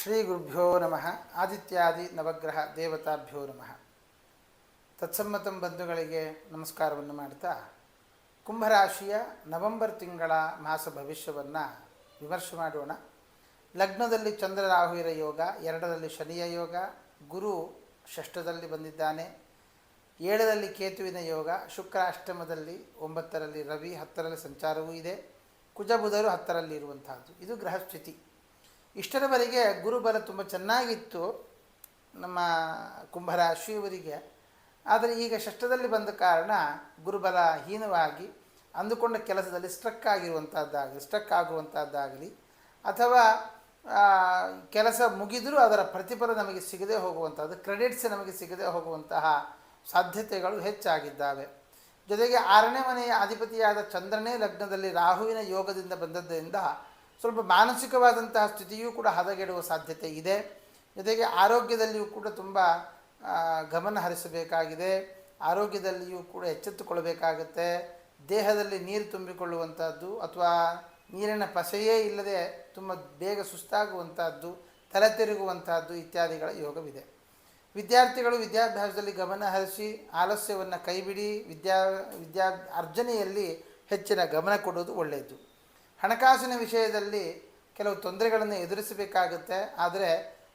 ಶ್ರೀ ಗುರುಭ್ಯೋ ನಮಃ. ಆದಿತ್ಯಾದಿ ನವಗ್ರಹ ದೇವತಾಭ್ಯೋ ನಮಃ. ತತ್ಸಮ್ಮತಂ ಬಂಧುಗಳಿಗೆ ನಮಸ್ಕಾರವನ್ನು ಮಾಡ್ತಾ ಕುಂಭರಾಶಿಯ ನವೆಂಬರ್ ತಿಂಗಳ ಮಾಸ ಭವಿಷ್ಯವನ್ನು ವಿಮರ್ಶೆ ಮಾಡೋಣ. ಲಗ್ನದಲ್ಲಿ ಚಂದ್ರ ರಾಹುವಿನ ಯೋಗ, 2ರಲ್ಲಿ ಶನಿಯ ಯೋಗ, ಗುರು ಷಷ್ಠದಲ್ಲಿ ಬಂದಿದ್ದಾನೆ, 7ರಲ್ಲಿ ಕೇತುವಿನ ಯೋಗ, ಶುಕ್ರ ಅಷ್ಟಮದಲ್ಲಿ, 9ರಲ್ಲಿ ರವಿ, 10ರಲ್ಲಿ ಸಂಚಾರವೂ ಇದೆ, ಕುಜ ಬುಧರು 10ರಲ್ಲಿ ಇರುವಂತಹದ್ದು. ಇದು ಗ್ರಹಸ್ಥಿತಿ. ಇಷ್ಟರವರೆಗೆ ಗುರುಬಲ ತುಂಬ ಚೆನ್ನಾಗಿತ್ತು ನಮ್ಮ ಕುಂಭರಾಶಿಯವರಿಗೆ. ಆದರೆ ಈಗ ಷಷ್ಠದಲ್ಲಿ ಬಂದ ಕಾರಣ ಗುರುಬಲ ಹೀನವಾಗಿ ಅಂದುಕೊಂಡ ಕೆಲಸದಲ್ಲಿ ಸ್ಟ್ರಕ್ ಆಗುವಂಥದ್ದಾಗಲಿ ಅಥವಾ ಕೆಲಸ ಮುಗಿದರೂ ಅದರ ಪ್ರತಿಫಲ ನಮಗೆ ಸಿಗದೆ ಹೋಗುವಂಥದ್ದು, ಕ್ರೆಡಿಟ್ಸ್ ನಮಗೆ ಸಿಗದೆ ಹೋಗುವಂತಹ ಸಾಧ್ಯತೆಗಳು ಹೆಚ್ಚಾಗಿದ್ದಾವೆ. ಜೊತೆಗೆ 6ನೇ ಮನೆಯ ಅಧಿಪತಿಯಾದ ಚಂದ್ರನೇ ಲಗ್ನದಲ್ಲಿ ರಾಹುವಿನ ಯೋಗದಿಂದ ಬಂದದ್ದರಿಂದ ಸ್ವಲ್ಪ ಮಾನಸಿಕವಾದಂತಹ ಸ್ಥಿತಿಯೂ ಕೂಡ ಹದಗೆಡುವ ಸಾಧ್ಯತೆ ಇದೆ. ಜೊತೆಗೆ ಆರೋಗ್ಯದಲ್ಲಿಯೂ ಕೂಡ ತುಂಬ ಗಮನ ಹರಿಸಬೇಕಾಗಿದೆ. ಆರೋಗ್ಯದಲ್ಲಿಯೂ ಕೂಡ ಎಚ್ಚೆತ್ತುಕೊಳ್ಳಬೇಕಾಗುತ್ತೆ. ದೇಹದಲ್ಲಿ ನೀರು ತುಂಬಿಕೊಳ್ಳುವಂಥದ್ದು ಅಥವಾ ನೀರಿನ ಪಸೆಯೇ ಇಲ್ಲದೆ ತುಂಬ ಬೇಗ ಸುಸ್ತಾಗುವಂಥದ್ದು, ತಲೆ ತಿರುಗುವಂಥದ್ದು ಇತ್ಯಾದಿಗಳ ಯೋಗವಿದೆ. ವಿದ್ಯಾರ್ಥಿಗಳು ವಿದ್ಯಾಭ್ಯಾಸದಲ್ಲಿ ಗಮನ ಹರಿಸಿ ಆಲಸ್ಯವನ್ನು ಕೈಬಿಡಿ. ವಿದ್ಯಾ ಅರ್ಜನೆಯಲ್ಲಿ ಹೆಚ್ಚಿನ ಗಮನ ಕೊಡೋದು ಒಳ್ಳೆಯದು. ಹಣಕಾಸಿನ ವಿಷಯದಲ್ಲಿ ಕೆಲವು ತೊಂದರೆಗಳನ್ನು ಎದುರಿಸಬೇಕಾಗುತ್ತೆ. ಆದರೆ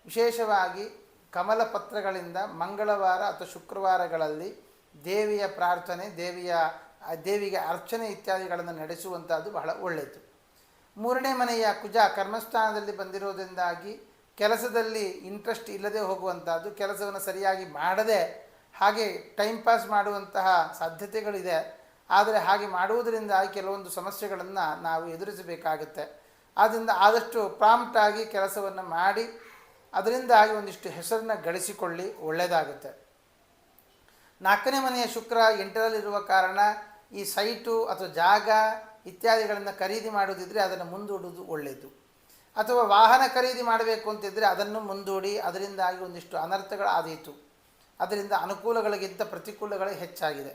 ವಿಶೇಷವಾಗಿ ಕಮಲ ಪತ್ರಗಳಿಂದ ಮಂಗಳವಾರ ಅಥವಾ ಶುಕ್ರವಾರಗಳಲ್ಲಿ ದೇವಿಯ ಪ್ರಾರ್ಥನೆ, ದೇವಿಗೆ ಅರ್ಚನೆ ಇತ್ಯಾದಿಗಳನ್ನು ನಡೆಸುವಂಥದ್ದು ಬಹಳ ಒಳ್ಳೆಯದು. 3ನೇ ಮನೆಯ ಕುಜ ಕರ್ಮಸ್ಥಾನದಲ್ಲಿ ಬಂದಿರೋದ್ರಿಂದಾಗಿ ಕೆಲಸದಲ್ಲಿ ಇಂಟ್ರೆಸ್ಟ್ ಇಲ್ಲದೆ ಹೋಗುವಂಥದ್ದು, ಕೆಲಸವನ್ನು ಸರಿಯಾಗಿ ಮಾಡದೆ ಹಾಗೆ ಟೈಮ್ ಪಾಸ್ ಮಾಡುವಂತಹ ಸಾಧ್ಯತೆಗಳಿದೆ. ಆದರೆ ಹಾಗೆ ಮಾಡುವುದರಿಂದಾಗಿ ಕೆಲವೊಂದು ಸಮಸ್ಯೆಗಳನ್ನು ನಾವು ಎದುರಿಸಬೇಕಾಗುತ್ತೆ. ಆದ್ದರಿಂದ ಆದಷ್ಟು ಪ್ರಾಂಪ್ಟಾಗಿ ಕೆಲಸವನ್ನು ಮಾಡಿ ಅದರಿಂದಾಗಿ ಒಂದಿಷ್ಟು ಹೆಸರನ್ನು ಗಳಿಸಿಕೊಳ್ಳಿ, ಒಳ್ಳೆಯದಾಗುತ್ತೆ. 4ನೇ ಮನೆಯ ಶುಕ್ರ 8ರಲ್ಲಿರುವ ಕಾರಣ ಈ ಸೈಟು ಅಥವಾ ಜಾಗ ಇತ್ಯಾದಿಗಳನ್ನು ಖರೀದಿ ಮಾಡೋದಿದ್ದರೆ ಅದನ್ನು ಮುಂದೂಡುವುದು ಒಳ್ಳೆಯದು. ಅಥವಾ ವಾಹನ ಖರೀದಿ ಮಾಡಬೇಕು ಅಂತಿದ್ದರೆ ಅದನ್ನು ಮುಂದೂಡಿ, ಅದರಿಂದಾಗಿ ಒಂದಿಷ್ಟು ಅನರ್ಥಗಳಾದೀತು. ಅದರಿಂದ ಅನುಕೂಲಗಳಿಗಿಂತ ಪ್ರತಿಕೂಲಗಳೇ ಹೆಚ್ಚಾಗಿದೆ.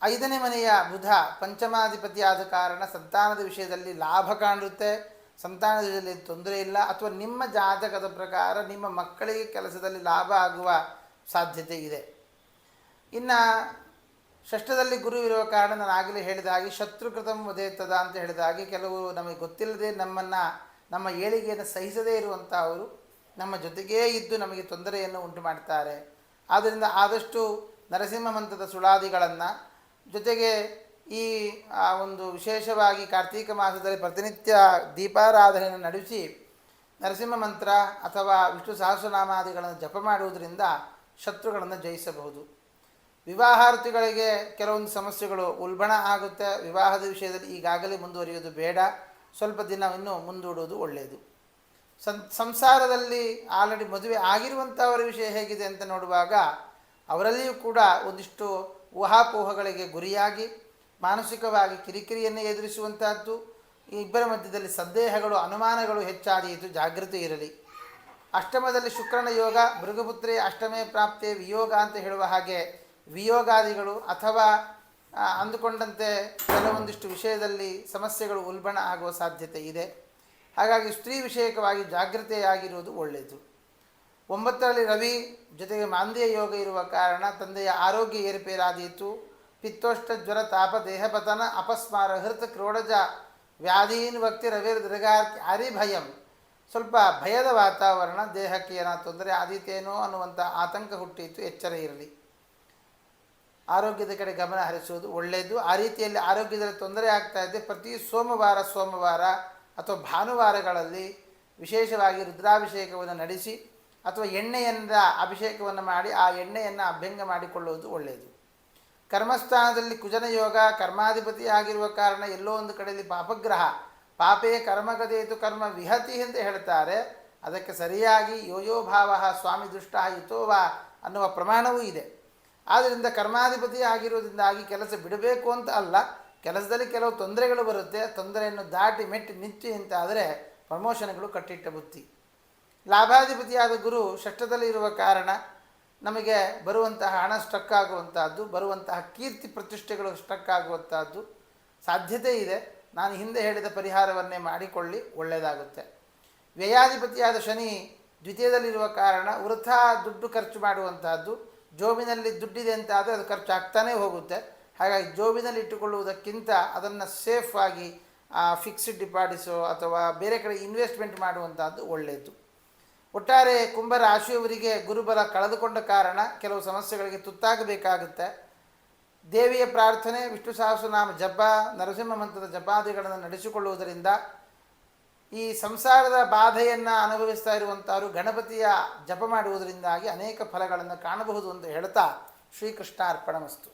5ನೇ ಮನೆಯ ಬುಧ ಪಂಚಮಾಧಿಪತಿಯಾದ ಕಾರಣ ಸಂತಾನದ ವಿಷಯದಲ್ಲಿ ಲಾಭ ಕಾಣುತ್ತೆ. ಸಂತಾನದ ವಿಷಯದಲ್ಲಿ ತೊಂದರೆ ಇಲ್ಲ. ಅಥವಾ ನಿಮ್ಮ ಜಾತಕದ ಪ್ರಕಾರ ನಿಮ್ಮ ಮಕ್ಕಳಿಗೆ ಕೆಲಸದಲ್ಲಿ ಲಾಭ ಆಗುವ ಸಾಧ್ಯತೆ ಇದೆ. ಇನ್ನು ಷಷ್ಠದಲ್ಲಿ ಗುರು ಇರುವ ಕಾರಣ ನಾನು ಆಗಲೇ ಹೇಳಿದ ಹಾಗೆ ಶತ್ರುಕೃತಂ ವದೇತದ ಅಂತ ಹೇಳಿದ ಹಾಗೆ ಕೆಲವು ನಮಗೆ ಗೊತ್ತಿಲ್ಲದೆ ನಮ್ಮ ಏಳಿಗೆಯನ್ನು ಸಹಿಸದೇ ಇರುವಂಥವರು ನಮ್ಮ ಜೊತೆಗೇ ಇದ್ದು ನಮಗೆ ತೊಂದರೆಯನ್ನು ಉಂಟು ಮಾಡ್ತಾರೆ. ಆದ್ದರಿಂದ ಆದಷ್ಟು ನರಸಿಂಹ ಮಂತ್ರದ ಸುಳಾದಿಗಳನ್ನು, ಜೊತೆಗೆ ಈ ಒಂದು ವಿಶೇಷವಾಗಿ ಕಾರ್ತೀಕ ಮಾಸದಲ್ಲಿ ಪ್ರತಿನಿತ್ಯ ದೀಪಾರಾಧನೆಯನ್ನು ನಡೆಸಿ ನರಸಿಂಹ ಮಂತ್ರ ಅಥವಾ ವಿಷ್ಣು ಸಹಸ್ರನಾಮಾದಿಗಳನ್ನು ಜಪ ಮಾಡುವುದರಿಂದ ಶತ್ರುಗಳನ್ನು ಜಯಿಸಬಹುದು. ವಿವಾಹಾರ್ಥಿಗಳಿಗೆ ಕೆಲವೊಂದು ಸಮಸ್ಯೆಗಳು ಉಲ್ಬಣ ಆಗುತ್ತೆ. ವಿವಾಹದ ವಿಷಯದಲ್ಲಿ ಈಗಾಗಲೇ ಮುಂದುವರಿಯೋದು ಬೇಡ, ಸ್ವಲ್ಪ ದಿನ ಇನ್ನೂ ಮುಂದೂಡುವುದು ಒಳ್ಳೆಯದು. ಸಂಸಾರದಲ್ಲಿ ಆಲ್ರೆಡಿ ಮದುವೆ ಆಗಿರುವಂಥವರ ವಿಷಯ ಹೇಗಿದೆ ಅಂತ ನೋಡುವಾಗ ಅವರಲ್ಲಿಯೂ ಕೂಡ ಒಂದಿಷ್ಟು ಊಹಾಪೋಹಗಳಿಗೆ ಗುರಿಯಾಗಿ ಮಾನಸಿಕವಾಗಿ ಕಿರಿಕಿರಿಯನ್ನು ಎದುರಿಸುವಂತಹದ್ದು, ಇಬ್ಬರ ಮಧ್ಯದಲ್ಲಿ ಸಂದೇಹಗಳು, ಅನುಮಾನಗಳು ಹೆಚ್ಚಾದೀತು, ಜಾಗೃತಿ ಇರಲಿ. ಅಷ್ಟಮದಲ್ಲಿ ಶುಕ್ರನ ಯೋಗ, ಮೃಗಪುತ್ರೆ ಅಷ್ಟಮೇ ಪ್ರಾಪ್ತೆ ವಿಯೋಗ ಅಂತ ಹೇಳುವ ಹಾಗೆ ವಿಯೋಗಾದಿಗಳು ಅಥವಾ ಅಂದುಕೊಂಡಂತೆ ಕೆಲವೊಂದಿಷ್ಟು ವಿಷಯದಲ್ಲಿ ಸಮಸ್ಯೆಗಳು ಉಲ್ಬಣ ಆಗುವ ಸಾಧ್ಯತೆ ಇದೆ. ಹಾಗಾಗಿ ಸ್ತ್ರೀ ವಿಷಯಕವಾಗಿ ಜಾಗೃತೆಯಾಗಿರುವುದು ಒಳ್ಳೆಯದು. 9ರಲ್ಲಿ ರವಿ ಜೊತೆಗೆ ಮಾಂದ್ಯ ಯೋಗ ಇರುವ ಕಾರಣ ತಂದೆಯ ಆರೋಗ್ಯ ಏರುಪೇರಾದೀತು. ಪಿತ್ತೋಷ್ಟ ಜ್ವರ ತಾಪ ದೇಹಪತನ ಅಪಸ್ಮಾರ ಹೃತ ಕ್ರೋಡಜ ವ್ಯಾಧೀನ್ ಭಕ್ತಿ ರವಿರ್ದೃಗಾರ್ತಿ ಅರಿಭಯಂ, ಸ್ವಲ್ಪ ಭಯದ ವಾತಾವರಣ, ದೇಹಕ್ಕೆ ಏನೋ ತೊಂದರೆ ಆದೀತೇನೋ ಅನ್ನುವಂಥ ಆತಂಕ ಹುಟ್ಟಿತ್ತು. ಎಚ್ಚರ ಇರಲಿ. ಆರೋಗ್ಯದ ಕಡೆ ಗಮನ ಹರಿಸುವುದು ಒಳ್ಳೆಯದು. ಆ ರೀತಿಯಲ್ಲಿ ಆರೋಗ್ಯದಲ್ಲಿ ತೊಂದರೆ ಆಗ್ತಾ ಇದೆ. ಪ್ರತಿ ಸೋಮವಾರ ಅಥವಾ ಭಾನುವಾರಗಳಲ್ಲಿ ವಿಶೇಷವಾಗಿ ರುದ್ರಾಭಿಷೇಕವನ್ನು ನಡೆಸಿ ಅಥವಾ ಎಣ್ಣೆಯಿಂದ ಅಭಿಷೇಕವನ್ನು ಮಾಡಿ ಆ ಎಣ್ಣೆಯನ್ನು ಅಭ್ಯಂಗ ಮಾಡಿಕೊಳ್ಳುವುದು ಒಳ್ಳೆಯದು. ಕರ್ಮಸ್ಥಾನದಲ್ಲಿ ಕುಜನ ಯೋಗ ಕರ್ಮಾಧಿಪತಿ ಆಗಿರುವ ಕಾರಣ ಎಲ್ಲೋ ಒಂದು ಕಡೆಯಲ್ಲಿ ಪಾಪಗ್ರಹ, ಪಾಪೇ ಕರ್ಮಗದೇತು ಕರ್ಮ ವಿಹತಿ ಅಂತ ಹೇಳ್ತಾರೆ. ಅದಕ್ಕೆ ಸರಿಯಾಗಿ ಯೋಯೋ ಭಾವ ಸ್ವಾಮಿ ದುಷ್ಟ ಯುತೋವಾ ಅನ್ನುವ ಪ್ರಮಾಣವೂ ಇದೆ. ಆದ್ದರಿಂದ ಕರ್ಮಾಧಿಪತಿ ಆಗಿರುವುದರಿಂದಾಗಿ ಕೆಲಸ ಬಿಡಬೇಕು ಅಂತ ಅಲ್ಲ, ಕೆಲಸದಲ್ಲಿ ಕೆಲವು ತೊಂದರೆಗಳು ಬರುತ್ತೆ. ತೊಂದರೆಯನ್ನು ದಾಟಿ ಮೆಟ್ಟಿ ನಿಂತು ಅಂತಾದರೆ ಪ್ರಮೋಷನ್ಗಳು ಕಟ್ಟಿಟ್ಟ ಬುತ್ತಿ. ಲಾಭಾಧಿಪತಿಯಾದ ಗುರು ಷಷ್ಠದಲ್ಲಿ ಇರುವ ಕಾರಣ ನಮಗೆ ಬರುವಂತಹ ಹಣ ಸ್ಟ್ರಕ್ ಆಗುವಂತಹದ್ದು, ಬರುವಂತಹ ಕೀರ್ತಿ ಪ್ರತಿಷ್ಠೆಗಳು ಸ್ಟ್ರಕ್ ಆಗುವಂತಹದ್ದು ಸಾಧ್ಯತೆ ಇದೆ. ನಾನು ಹಿಂದೆ ಹೇಳಿದ ಪರಿಹಾರವನ್ನೇ ಮಾಡಿಕೊಳ್ಳಿ, ಒಳ್ಳೆಯದಾಗುತ್ತೆ. ವ್ಯಯಾಧಿಪತಿಯಾದ ಶನಿ ದ್ವಿತೀಯದಲ್ಲಿರುವ ಕಾರಣ ವೃಥಾ ದುಡ್ಡು ಖರ್ಚು ಮಾಡುವಂತಹದ್ದು. ಜೋಬಿನಲ್ಲಿ ದುಡ್ಡಿದೆ ಅಂತ ಆದರೆ ಅದು ಖರ್ಚು ಆಗ್ತಾನೇ ಹೋಗುತ್ತೆ. ಹಾಗಾಗಿ ಜೋಬಿನಲ್ಲಿ ಇಟ್ಟುಕೊಳ್ಳುವುದಕ್ಕಿಂತ ಅದನ್ನು ಸೇಫ್ ಆಗಿ ಫಿಕ್ಸ್ಡ್ ಡಿಪಾಸಿಟೋ ಅಥವಾ ಬೇರೆ ಕಡೆ ಇನ್ವೆಸ್ಟ್ಮೆಂಟ್ ಮಾಡುವಂತಹದ್ದು ಒಳ್ಳೆಯದು. ಒಟ್ಟಾರೆ ಕುಂಭರಾಶಿಯವರಿಗೆ ಗುರುಬಲ ಕಳೆದುಕೊಂಡ ಕಾರಣ ಕೆಲವು ಸಮಸ್ಯೆಗಳಿಗೆ ತುತ್ತಾಗಬೇಕಾಗುತ್ತೆ. ದೇವಿಯ ಪ್ರಾರ್ಥನೆ, ವಿಷ್ಣು ಸಹಸ್ರನಾಮ ಜಪ, ನರಸಿಂಹ ಮಂತ್ರದ ಜಪಾದಿಗಳನ್ನು ನಡೆಸಿಕೊಳ್ಳುವುದರಿಂದ ಈ ಸಂಸಾರದ ಬಾಧೆಯನ್ನು ಅನುಭವಿಸ್ತಾ ಇರುವಂಥವರು ಗಣಪತಿಯ ಜಪ ಮಾಡುವುದರಿಂದಾಗಿ ಅನೇಕ ಫಲಗಳನ್ನು ಕಾಣಬಹುದು ಅಂತ ಹೇಳ್ತಾ ಶ್ರೀಕೃಷ್ಣ ಅರ್ಪಣಮಸ್ತು.